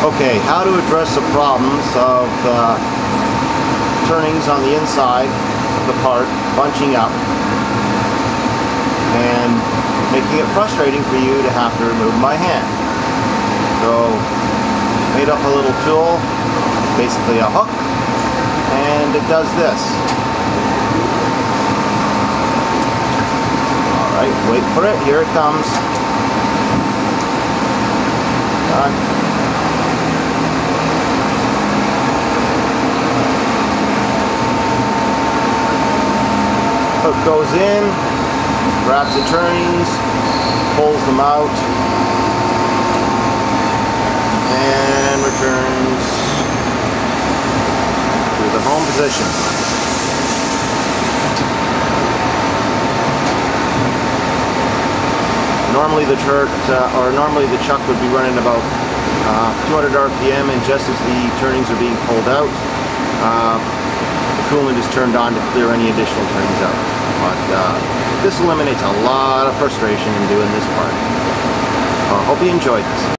Okay, how to address the problems of turnings on the inside of the part bunching up and making it frustrating for you to have to remove my hand. So, made up a little tool, basically a hook, and it does this. Alright, wait for it, here it comes. Done. Hook goes in, grabs the turnings, pulls them out, and returns to the home position. Normally the chuck would be running about 200 RPM, and just as the turnings are being pulled out, the coolant is turned on to clear any additional turnings out. But this eliminates a lot of frustration in doing this part. Hope you enjoyed this.